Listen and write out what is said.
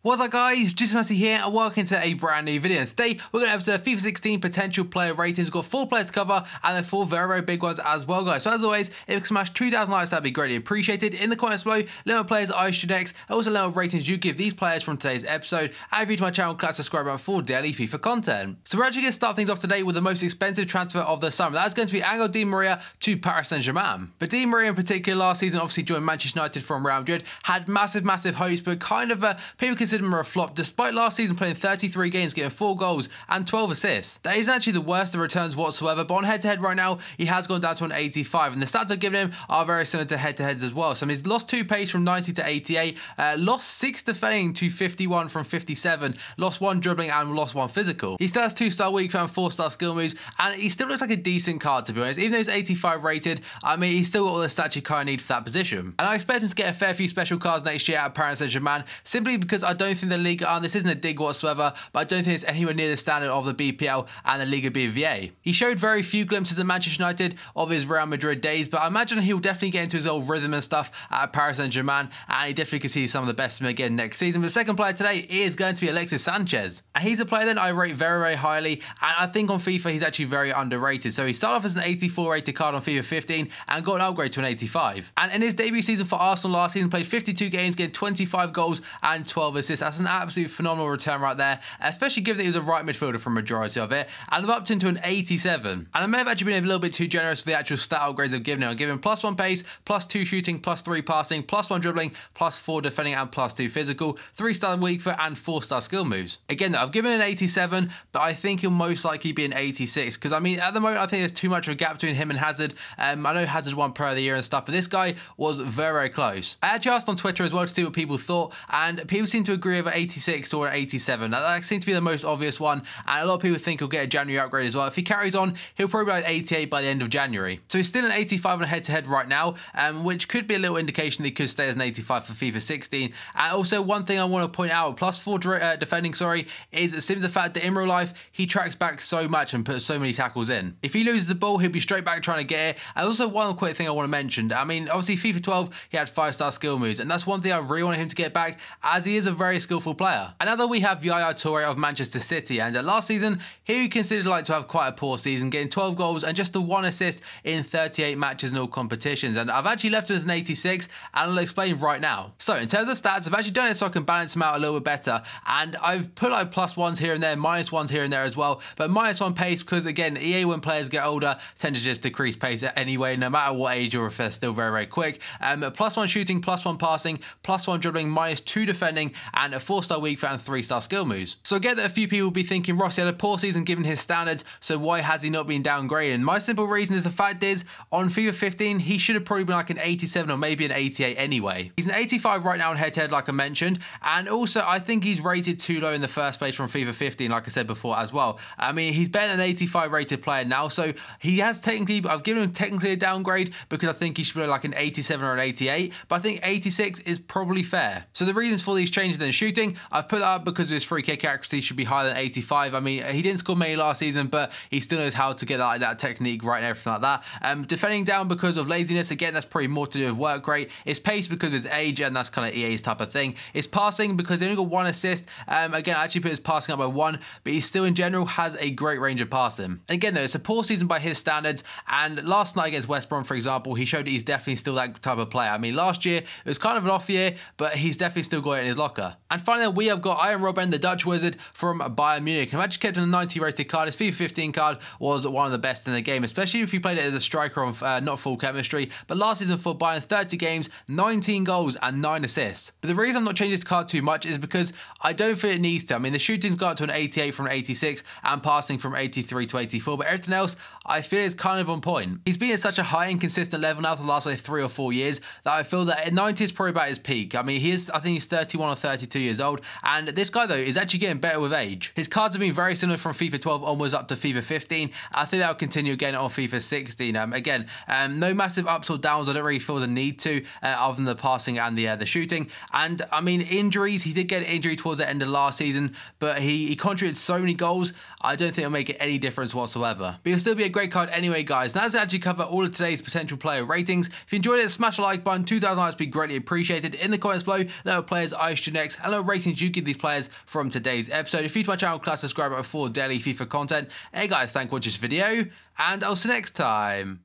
What's up guys, Just Massey here and welcome to a brand new video. And today we're going to episode FIFA 16 potential player ratings. We've got 4 players to cover and then 4 very big ones as well guys. So as always, if you can smash 2,000 likes that'd be greatly appreciated. In the comments below, little players I should next, also little ratings you give these players from today's episode. And if you're to my channel, click subscribe button for daily FIFA content. So we're actually going to start things off today with the most expensive transfer of the summer. That's going to be Sánchez Di María to Paris Saint-Germain. But Di María in particular last season obviously joined Manchester United from Real Madrid, had massive hopes, but kind of people consider him a flop despite last season playing 33 games, getting 4 goals and 12 assists. That isn't actually the worst of returns whatsoever, but on head-to-head right now, he has gone down to an 85, and the stats I've given him are very similar to head-to-heads as well. So he's lost 2 pace from 90 to 88, lost 6 defending to 51 from 57, lost 1 dribbling and lost 1 physical. He still has 2-star weak foot and 4-star skill moves, and he still looks like a decent card to be honest. Even though he's 85 rated, I mean, he's still got all the stats you kind of need for that position. And I expect him to get a fair few special cards next year at Paris Saint-Germain, simply because I don't think the league, this isn't a dig whatsoever, but I don't think it's anywhere near the standard of the BPL and the Liga BVA. He showed very few glimpses at Manchester United of his Real Madrid days, but I imagine he'll definitely get into his old rhythm and stuff at Paris Saint-Germain, and he definitely can see some of the best of him again next season. But the second player today is going to be ALEXIS SANCHEZ, and he's a player that I rate very highly, and I think on FIFA he's actually very underrated. So he started off as an 84 rated card on FIFA 15 and got an upgrade to an 85. And in his debut season for Arsenal last season, played 52 games, getting 25 goals and 12 assists. That's an absolute phenomenal return right there, especially given that he was a right midfielder for a majority of it. And I've upped him to an 87. And I may have actually been a little bit too generous with the actual stat upgrades I've given him. I've given him +1 pace, +2 shooting, +3 passing, +1 dribbling, +4 defending and +2 physical, 3-star weak foot and 4-star skill moves. Again though, I've given him an 87, but I think he'll most likely be an 86 because I mean at the moment I think there's too much of a gap between him and Hazard. I know Hazard won Player of the Year and stuff, but this guy was very close. I actually asked on Twitter as well to see what people thought, and people seem to agree over 86 or 87. Now that seems to be the most obvious one, and a lot of people think he'll get a January upgrade as well. If he carries on, he'll probably be at 88 by the end of January. So he's still an 85 on a head-to-head right now, which could be a little indication that he could stay as an 85 for FIFA 16. And also one thing I want to point out, +4 defending, is simply the fact that in real life, he tracks back so much and puts so many tackles in. If he loses the ball, he'll be straight back trying to get it. And also one quick thing I want to mention, I mean, obviously FIFA 12, he had 5-star skill moves, and that's one thing I really want him to get back, as he is a very skillful player. And now that we have Yaya Touré of Manchester City, and last season, he considered like to have quite a poor season, getting 12 goals and just the 1 assist in 38 matches in all competitions. And I've actually left him as an 86, and I'll explain right now. So in terms of stats, I've actually done it so I can balance him out a little bit better, and I've put like +1s here and there, -1s here and there as well, but -1 pace because again, EA when players get older tend to just decrease pace anyway, no matter what age or if they're still very quick. +1 shooting, +1 passing, +1 dribbling, -2 defending, and a 4-star weak foot and 3-star skill moves. So I get that a few people will be thinking Ross, he had a poor season given his standards, so why has he not been downgraded? My simple reason is the fact is, on FIFA 15, he should have probably been like an 87 or maybe an 88 anyway. He's an 85 right now on head-to-head like I mentioned, and also I think he's rated too low in the first place from FIFA 15 like I said before as well. I mean, he's better than an 85 rated player now, so he has technically, I've given him technically a downgrade because I think he should be like an 87 or an 88, but I think 86 is probably fair. So the reasons for these changes in shooting, I've put that up because his free kick accuracy should be higher than 85. I mean, he didn't score many last season, but he still knows how to get that technique right and everything like that. Defending down because of laziness, again, that's probably more to do with work rate. It's pace because of his age, and that's kind of EA's type of thing. It's passing because he only got 1 assist. Again, I actually put his passing up by 1, but he still in general has a great range of passing. And again though, it's a poor season by his standards, and last night against West Brom, for example, he showed that he's definitely still that type of player. I mean, last year, it was kind of an off year, but he's definitely still got it in his locker. And finally, we have got Robben, the Dutch wizard from Bayern Munich. I've actually kept him a 90 rated card. His FIFA 15 card was one of the best in the game, especially if you played it as a striker on not full chemistry. But last season for Bayern, 30 games, 19 goals and 9 assists. But the reason I'm not changing his card too much is because I don't feel it needs to. I mean, the shooting's got up to an 88 from an 86 and passing from 83 to 84, but everything else I feel is kind of on point. He's been at such a high and consistent level now for the last like 3 or 4 years that I feel that at 90 is probably about his peak. I mean, I think he's 31 or 32 years old, and this guy though is actually getting better with age. His cards have been very similar from FIFA 12 onwards up to FIFA 15. I think that'll continue again on FIFA 16. Again, no massive ups or downs. I don't really feel the need to, other than the passing and the shooting. And I mean, injuries, he did get an injury towards the end of last season, but he contributed so many goals, I don't think it'll make it any difference whatsoever. But it'll still be a great card anyway, guys. And that's actually cover all of today's potential player ratings. If you enjoyed it, smash the like button. 2,000 likes would be greatly appreciated. In the comments below, let players I should next. likes and little ratings you give these players from today's episode. If you're to my channel, class subscribe for daily FIFA content. Hey guys, thanks for watching this video, and I'll see you next time.